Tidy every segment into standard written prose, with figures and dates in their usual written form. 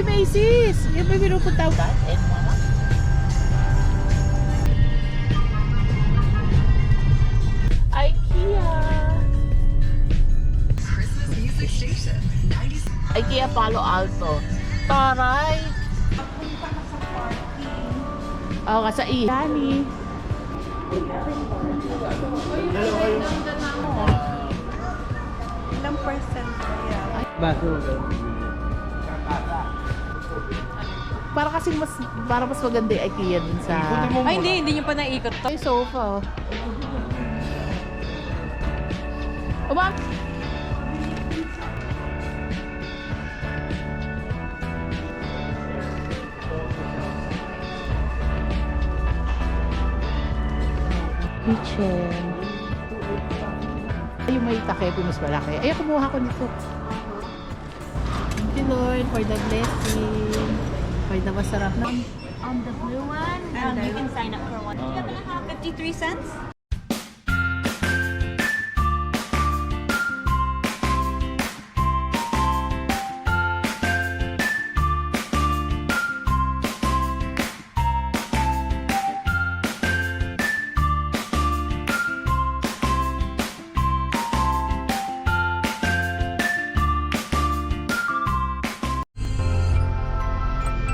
Macy's. Yan ba pinupunta ba? IKEA. Christmas music station. 90s. IKEA Palo Alto. Taray. Oo, nga sa Ihani. Ilang percent kaya? Para mas maganda yung IKEA dun sa... Ay, hindi nyo pa naikot to. Ay, sofa. O ba? Kitchen. Ay, yung may takip yung mas malaki. Ay, kumuha ko nito. Thank you, Lord, for the blessing. For the masarap na. On the blue one, you can sign up for one. You're gonna have 53 cents.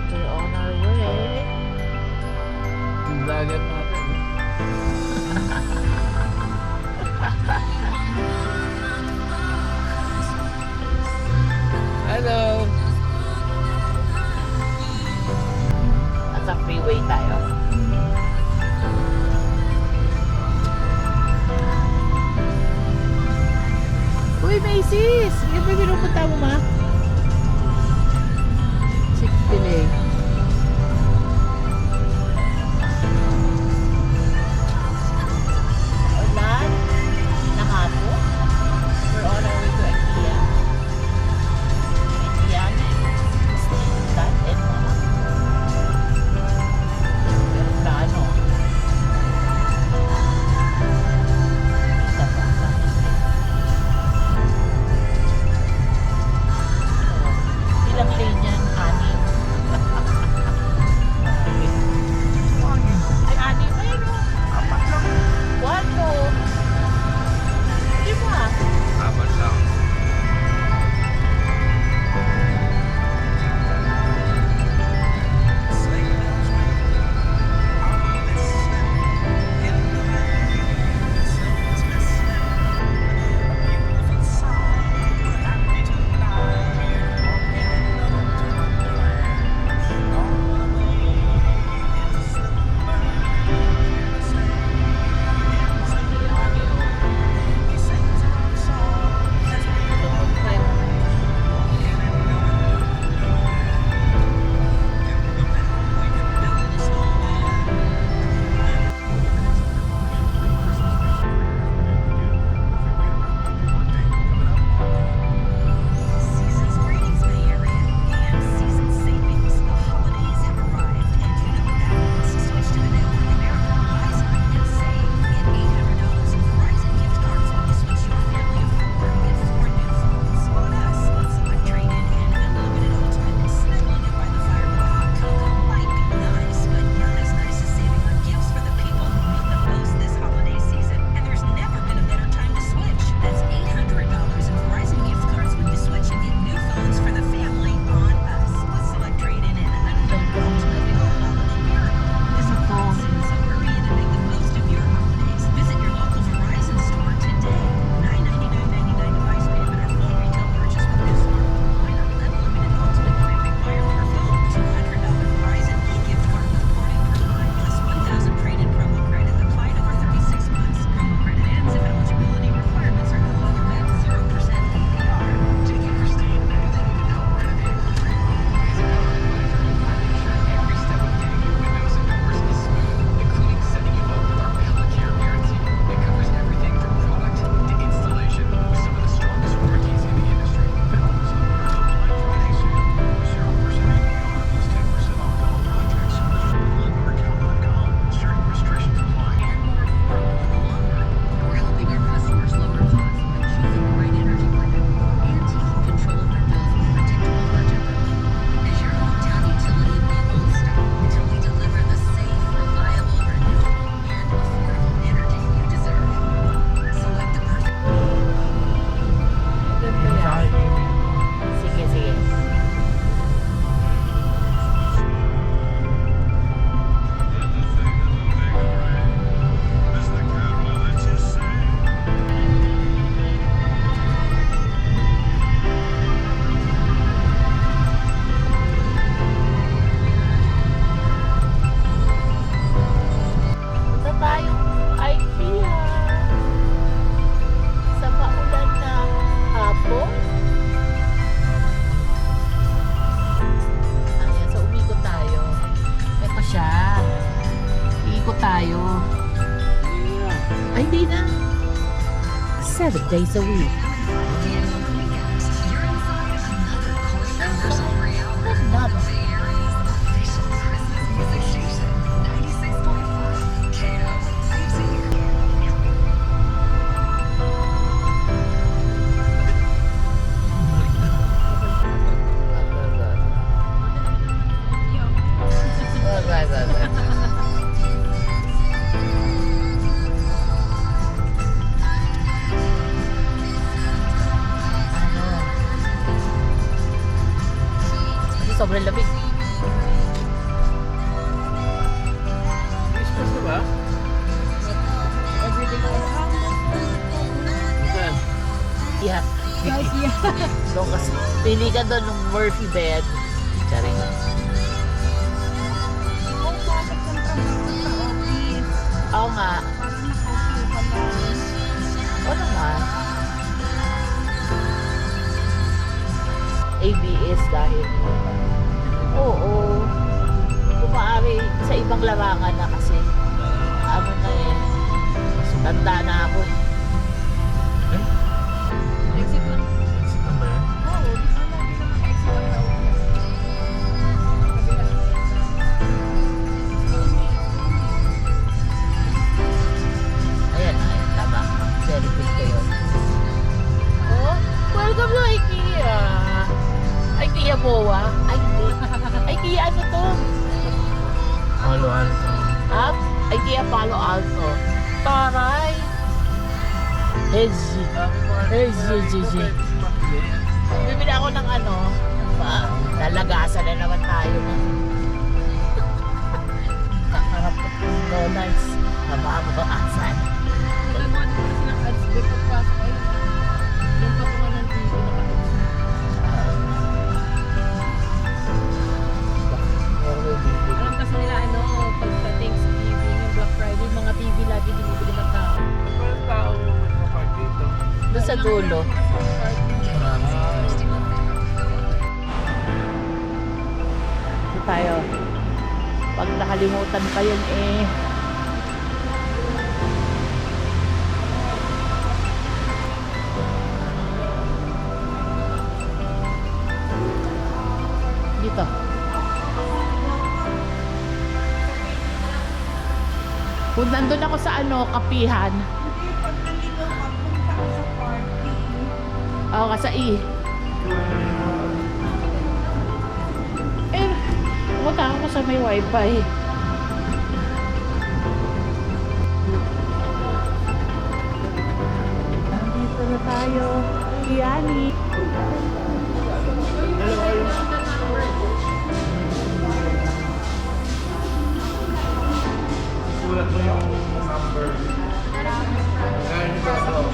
We're on our way. Dagat natin. days a week. You're inside another cornerstone of reality. Not The Aries official Christmas music station, 96.5 KO. Sobrang lamig. Christmas na ba? Saan? Yeah. Doon kasi. Pili ka doon ng Murphy bed. Charing. Oo nga. Oo naman. ABS dahil. Oo. Kumari sa ibang larangan na kasi. Ano na eh. Tanda na ako. Exit lang. Exit na ba yan? Oo, di ba lagi naman exit ang tawag niya? Ayan na, ayan, tama. Very good kayo. Oh, welcome to IKEA. IKEA MOA. Ay, hindi. IKEA ano to? Palo Alto. Ah, IKEA Palo Alto. Taray. Hezi. Hezi. Bibili ako ng ano. Lalagasan na naman tayo ng kakarap ng donuts. Mababaasan. Alam mo, ano pa silang ads doon pagpasok ay yung patungan ng TV alam kasi nila ano, pag sa Thanksgiving, yung Black Friday, mga TV lagi binibili ng tao. Parang tao nakapark dito. Doon sa dulo. Ito tayo. Pag nakalimutan pa yun eh. Dito. Kung nandun ako sa ano, kapihan. Oo, sa I. Eh, pumunta ako sa may wifi. Nandito na tayo. Yani. Sulat mo yung number. Kaya nito ako.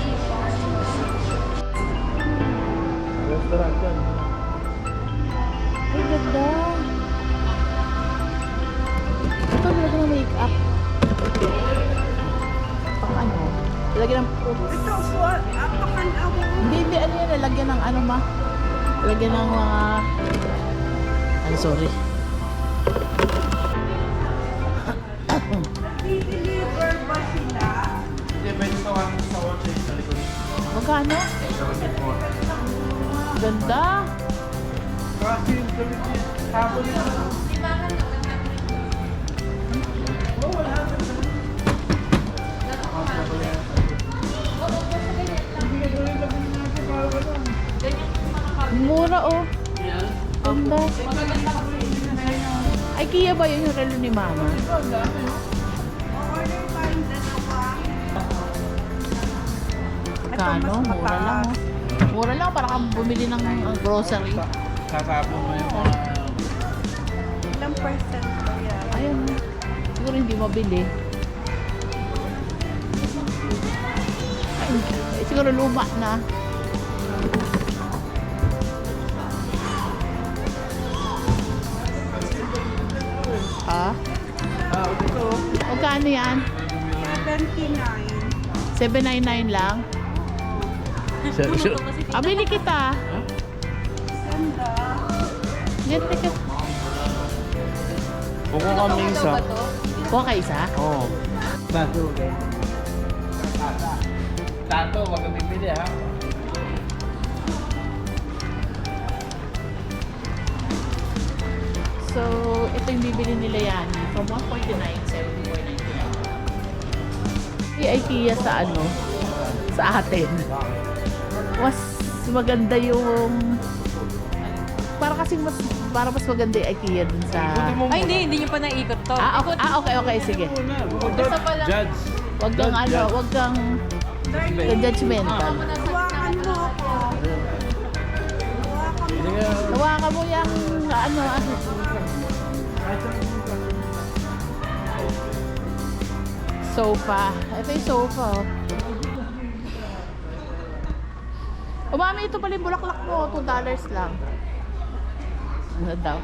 Restaurant yan. Ay, ganda. Ito, nilagyan ng make-up. Pang ano? Nilagyan ng fruits. Hindi, ano yan, nilagyan ng ano ma? Nilagyan ng mga... Ano, sorry. Deliver ba sila? Hindi, pwede tawagin sa watch sa likod. Magkano? Ganda. Kasi yung gabi niya, hapon nila. Mura oh. Ganda. IKEA ba yun yung relo ni Mama? Order pa yung dalawa. Kano? Mura lang oh. Mura lang para kang bumili ng grocery. Tatapon mo yung mga... Ilang percent ba yan? Ayun. Siguro hindi mabili. Ay, siguro luma na. Ha? Ito. Magkano yan? 79. 799 lang? Bili kita. Ganda. Ganda ka. Buko kami isa. Kuha ka isa? Oo. Tato, wag kang bibili ha. So, ito yung bibili nila yan. From 149, 74.99. Yung IKEA sa ano, sa atin. Mas maganda yung... Para kasi mas maganda yung IKEA dun sa... Ay, hindi nyo pa naikot to. Okay, sige. Basta pala. Judge. Wag kang ano, wag kang judgmental. Hawakan mo ako. Hawakan mo yung ano. Sofa. Ito yung sofa. Oh. Oh, mami, ito pala yung bulaklak mo. $2 lang. Ano daw?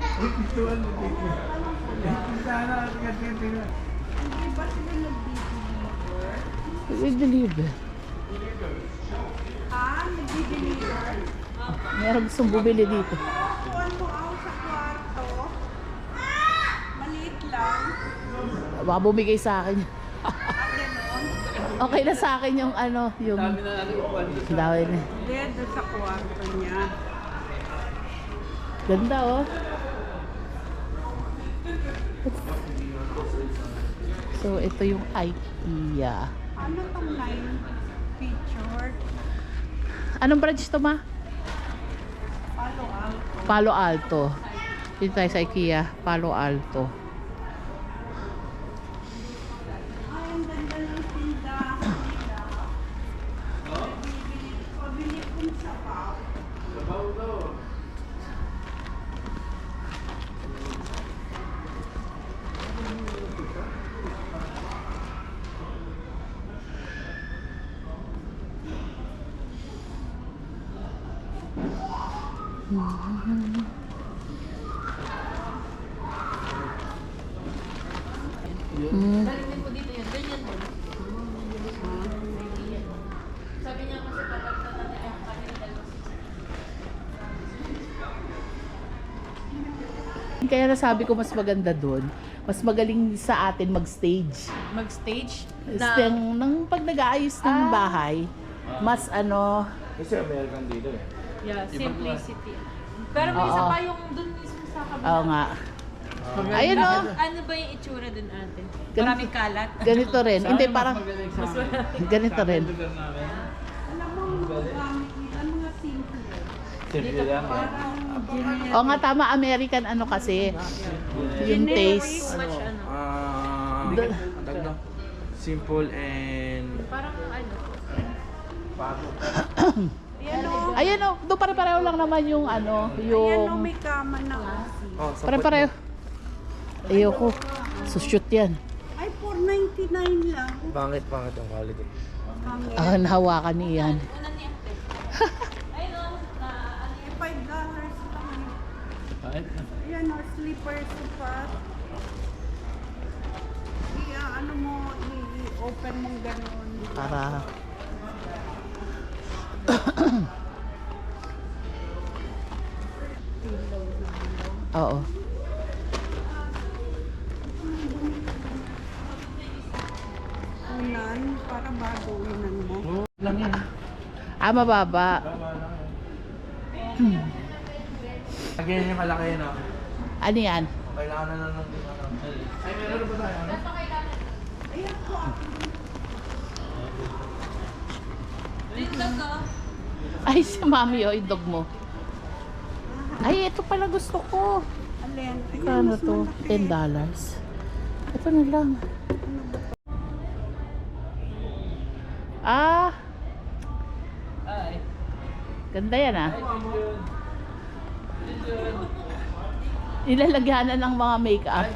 Nag-deliver. Nag-deliver. Meron gustong bumili dito. Kuhan mo ako sa kwarto. Maliit lang. Baka bumigay sa akin. Okay na sa akin yung ano, yung... Dami na natin upuan doon sa... Dawin na. Hindi, doon sa kwarto niya. Ganda oh. So, ito yung IKEA. Ano tong 9 picture? Anong branch to, ma? Palo Alto. Palo Alto. Dito tayo sa IKEA, Palo Alto. Ay, ang ganda ng tindahan nila. Pabili kong sapaw. Sabaw daw. Mm. Galing po dito yun. Ganyan din. Sabi niya kasi papagtatan niya ang kanila dalawa. Kaya nasabi ko mas maganda doon. Mas magaling sa atin mag-stage. Mag-stage Nang pag nag-aayos ng bahay, mas ano, Kasi American dito eh. Yeah, simplicity. Pero may isa pa yung dun mismo sa kabila. oo nga. Ayun oh, Ano ba yung itsura dun ate? Ganito. Maraming kalat. ganito rin. Hindi, parang ganito rin. Lugar namin. Alam mo, mga gamit nila, mga simple. Simple lang. Parang generic. Oo nga, tama, American ano kasi. Yung taste. Much ano. Doon. Tag na. Simple and... Parang ano. Ayan o. Ayun oh, doon pare-pareho lang naman yung ano, Ayan o, yung may kama na kasi. Oh, pare-pareho. Ayoko. Sushoot yan. Ay, $4.99 lang. Pangit ang quality. Pangit. Ang hawakan niyan. Una ni ate. Ayun o. $5 lang. Pangit na. Ayan o, slippers pa. Ano mo, i-open mong gano'n. Para oo. Unan, para bago unan mo. Lang yan. Mababa. Again yung kalaki na. Ano yan? Kailangan na lang ng ano. Ay, meron ba tayo? Dito ko. Ay, si mami oh, yung dog mo. Ay, ito pala gusto ko. Alin? Ayan, Kano mas to? malaki. $10. Ito na lang. Ah, Ay. ganda yan ah. Ilalagyanan ng mga make-up.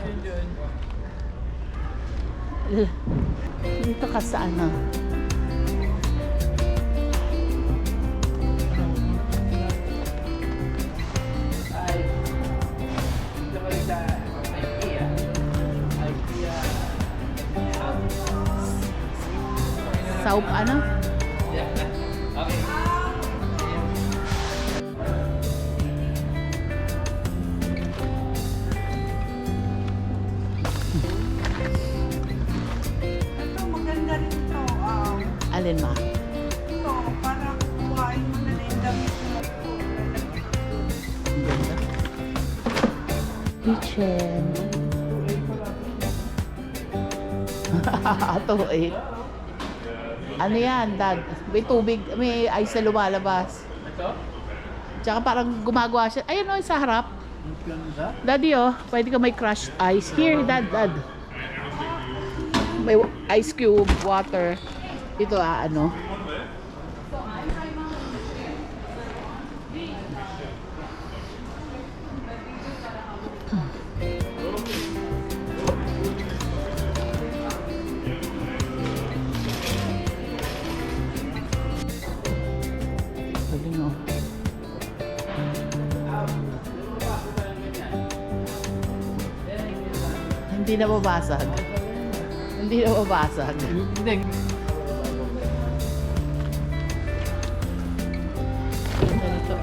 Dito ka sa ano. Saup ano? Okay. Ito, maganda rin ito. Alin ma? Kitchen. 2.8. Ano yan, Dad? May tubig, may ice na lumalabas. Ito? Tsaka parang gumagawa siya. Ayun o, sa harap. Ang ganda. Daddy oh, pwede ka may crushed ice. Here, Dad. May ice cube, water. Ito ano. Galing oh. Hindi na babasag. Hindi na babasag. Hindi. Ganito.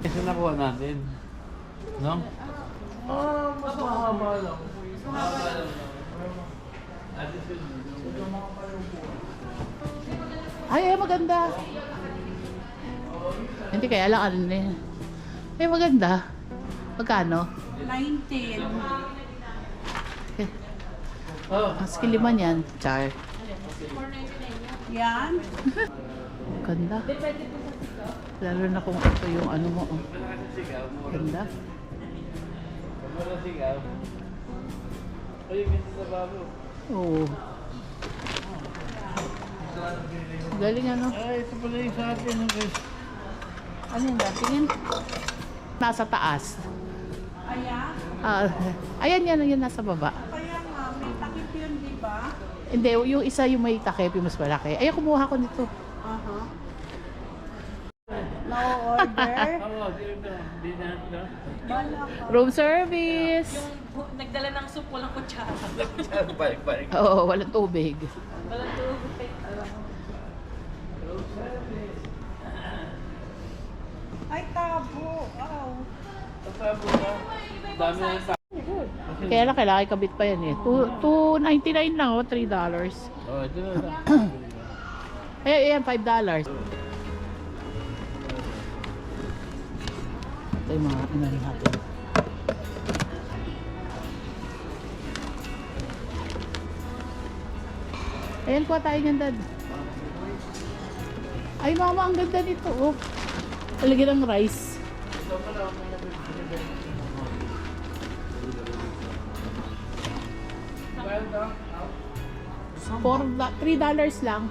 Ito nakuha natin. No? Mas mahaba lang. Mahaba lang. Ay, maganda. Hindi kaya lang ano na yan. Ay, maganda. Magkano? 19. Oh. Mas kiliman yan. Char. Yan. Ganda. Lalo na kung ito yung ano mo. Oh. Ganda. Wala sigaw. Ay, ganda sa babo. Oo. Galing ano. Ay, ito pala yung sa atin. Ano yung datingin? Nasa taas. Ayan. Ayan yan nasa baba. Kaya nga, may takip yun, di ba? Hindi, yung isa yung may takip, yung mas malaki. Ay, kumuha ko nito. Aha. No order. Oo, dito. Dito na. Bala ka. Room service. Yung nagdala ng soup, walang kutsara. Balik. Oo, walang tubig. Walang tubig. Ay, tabo. Aw. Pasabo ka. Dami na sa... Kaya lang, kailangan ikabit pa yan eh. $2.99 lang, oh, $3. Oh, ito na. Ayan, $5. Ito yung mga ano natin. Ayan, kuha tayo niyan, Dad. Ay, mama, ang ganda nito, oh. Talagyan ng rice. $3 lang.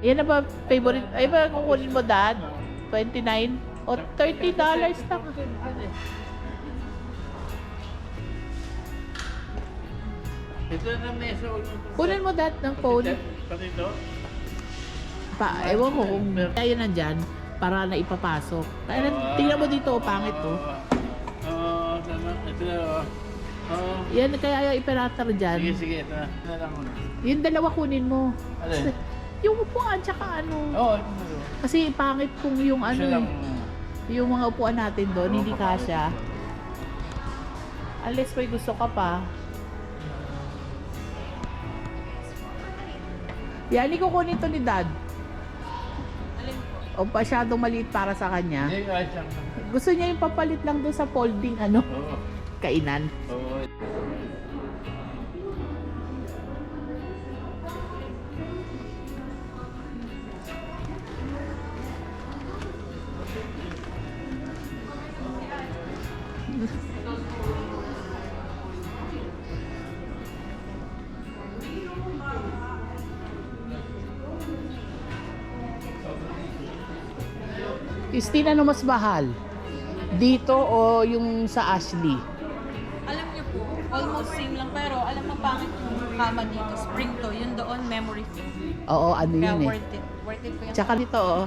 Yan na ba favorite? Ay ba kukunin mo, Dad? 29 o $30 lang. Ito na mesa. Kunin mo, Dad, ng phone. Pati ito? Ewan ko kung tayo nandyan para na ipapasok. Tingnan mo dito, pangit to. Oo, tama. Ito na, Oo. Yan, kaya yung operator dyan. Sige, ito na. Ito na lang muna. Yung dalawa kunin mo. Alin? Yung upuan, tsaka ano. Oo, ito na. Kasi pangit kung yung ano Siya lang. yung mga upuan natin doon, hindi kasya. Unless may gusto ka pa. Yan, hindi ko kunin to ni Dad. O masyadong maliit para sa kanya. Hindi, kahit lang. Gusto niya yung papalit lang doon sa folding ano, Oo. kainan. Oo. Christine, ano mas mahal? Dito o yung sa Ashley? Alam niyo po, almost same lang. Pero alam mo pangit yung kama dito. Spring to. Yun doon, memory foam. Oo, ano Kaya yun eh. worth it. Worth it po yan. Tsaka dito oh.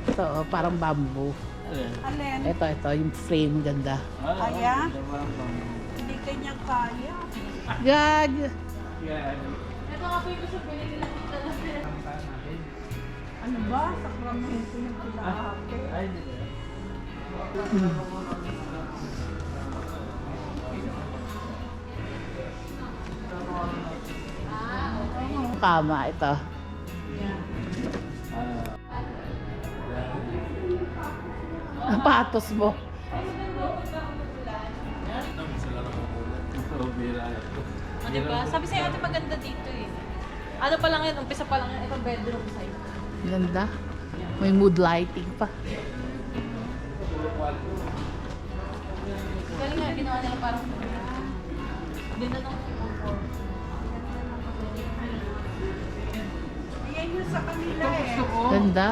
Ito oh, parang bamboo. Alin? Ito, yung frame ganda. Kaya? Hindi kanya kaya. Gag! Ito nga po yung gusto bilhin nila dito na Ano ba? Sakramento yung pinahake. Kama, ito. Ang patos mo. O, diba? Sabi sa'yo ate maganda dito eh. Ano pa lang yan, umpisa pa lang yan, itong bedroom side. Ganda. May mood lighting pa. Galing nga, ginawa nila parang ganda ng form. Ayan yung sa kanila eh. Ganda.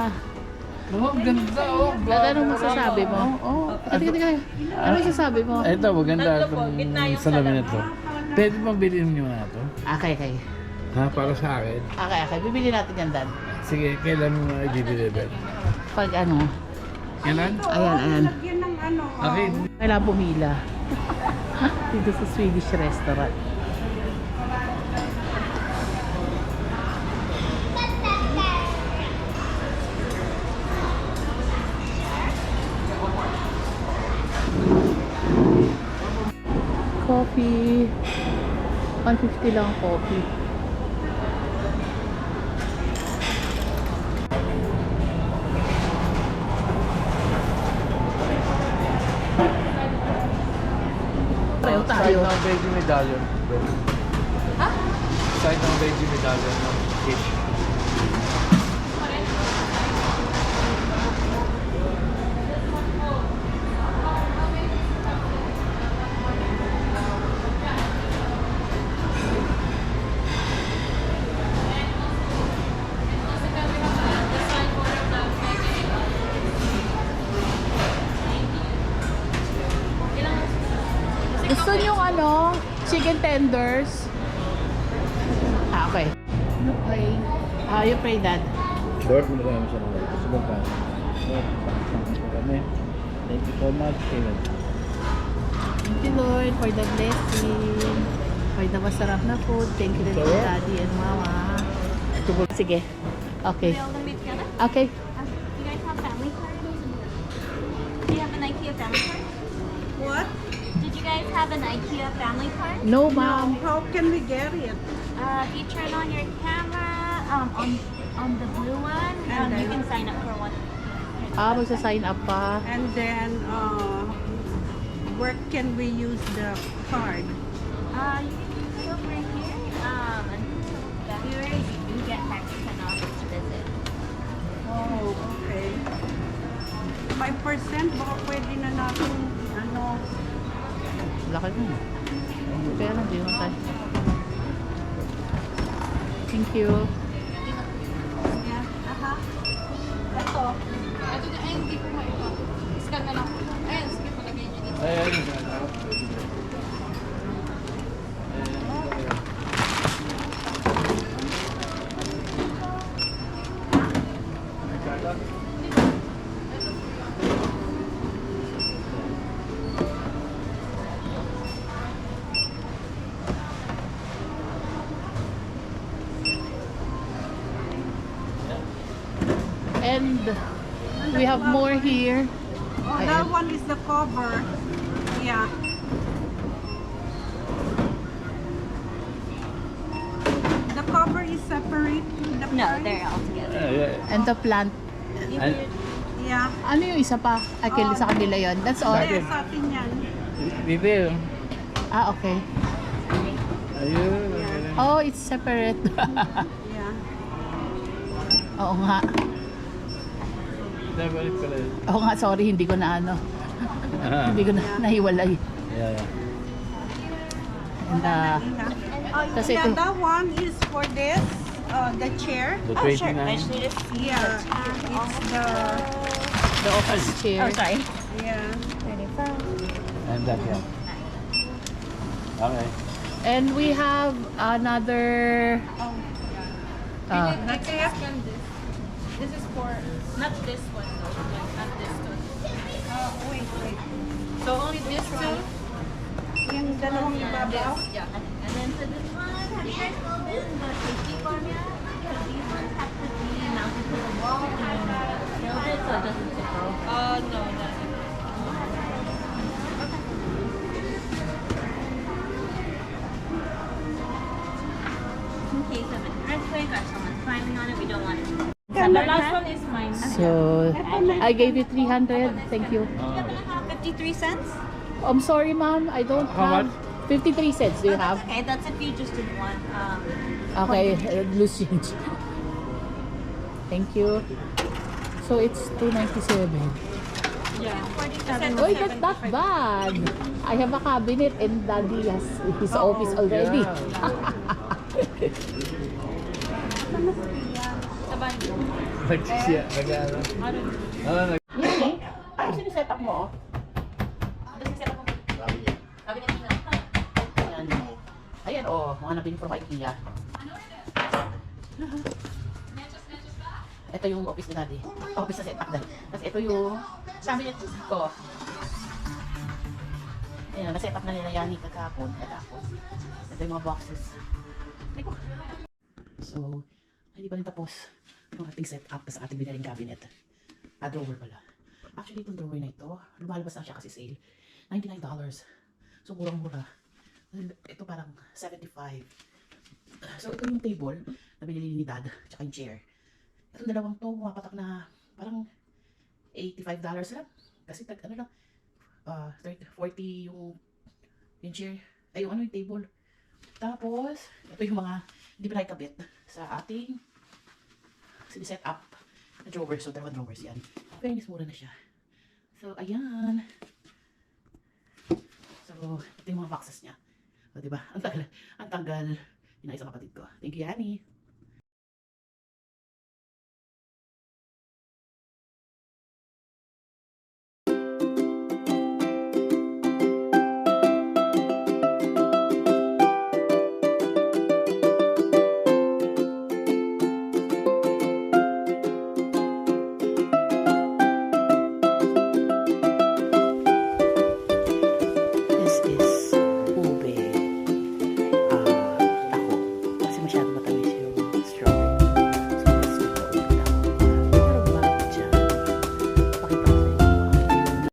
Oh, ganda oh. Anong masasabi mo? Oh, teka. Ano masasabi mo? Ito, maganda Tatlo po, gitna yung salamin na to. salamin. Pwede bang bilhin nyo na to? Okay. Ha, para sa akin? Okay. Bibili natin yan, Dan. Sige, kailan mo i-deliver? Pag ano, Kailan? Ayan. Lagyan ng ano. Okay. kailangan pumila. Dito sa Swedish restaurant. Coffee. 150 lang coffee. Pareho tayo. Side ng veggie medallion. Ha? Side ng veggie medallion ng fish. Gusto nyo ano? Chicken tenders? Okay. You pray. You pray that. Lord, maraming siya ng Lord. Subang pa. Kami. Thank you so much. Amen. Thank you Lord for the blessing. For the masarap na food. Thank you to Daddy and Mama. Sige. Okay. We all gonna be together? Okay. You guys have family cards? Do you have an IKEA family card? What? Did you guys have an IKEA family card? No, ma'am. How can we get it? If you turn on your camera, on the blue one, And you then- can sign up for one. Magsa-sign up pa. And then, where can we use the card? You can use it over here. Until February, you get $10 off each visit. Oh, okay. 5%, baka pwede na natin, ano, Laki mo. Pero hindi mo tayo. Thank you. yeah, aha. Ito, Ito na, ay hindi po maipa. Scan na lang po. Ayan, sige po, lagyan nyo dito. Ayan. And we have more here. oh, Ayan. that one is the cover. Yeah. The cover is separate. The No, price. they're all together. And the plant. Yeah. Ano yung isa pa? Sa kanila yon. That's all. Yes, sa atin yan. Dito yun. Okay. Ayun. Oh, it's separate. Yeah. Oo nga. Dapat pala yun. Oo nga, sorry, hindi ko na ano. Hindi ko na nahiwalay. Yeah. And Kasi yeah, ito- that one is for this, the chair. The Oh, sure. 29. I just need to see Yeah, the tag it's on the, the office chair. Oh, sorry. yeah. 35. And that, yeah. Okay. And we have another Next, scan this. This is for, not this one though, like, not this one. wait. So only this two? Yung dalawang ibabaw. Yeah. And then for this one, have you guys filled in the safety formula? Because these ones have to be mounted to the wall and filled it so it doesn't tip over. No, not In case of an earthquake or someone's climbing on it, we don't want it to. And the last one is mine. So, I gave you 300. Thank you. 53 cents? I'm sorry, ma'am. I don't How have 53 cents. Do you have? Okay, that's if you just didn't want. Okay, loose change. Thank you. So it's 297. Yeah. 47. Wait, that's not bad. I have a cabinet and Daddy has his office already. Sa bando. Nagsisiya. Nag-ano. Yun ano siniset up mo? Ano siniset up mo? Cabinet na. Ayan. Ayan, mga nabili from IKEA. Ito yung office ni Daddy. Office na set up dahil. Tapos ito yung cabinet ko. Ayan, na-set up na nila Yani kagapon. Ito yung mga boxes. So, hindi pa rin tapos yung ating setup sa ating binaling cabinet. Drawer pala. Actually, itong drawer na ito, lumalabas na siya kasi sale. $99. So, murang-mura. Ito parang 75. So, ito yung table na binili ni Dad, tsaka yung chair. Itong dalawang to, mapatak na parang $85 lang. Kasi ano lang, 40 yung chair. Ay, yung table. Tapos, ito yung mga hindi pa nakikabit sa ating set up na drawers. So, dalawang drawers yan. Fairness, mura na siya. So, ayan. So, ito yung mga boxes niya. So, diba? Ang tagal. Yung isa kapatid ko. Thank you, Yani.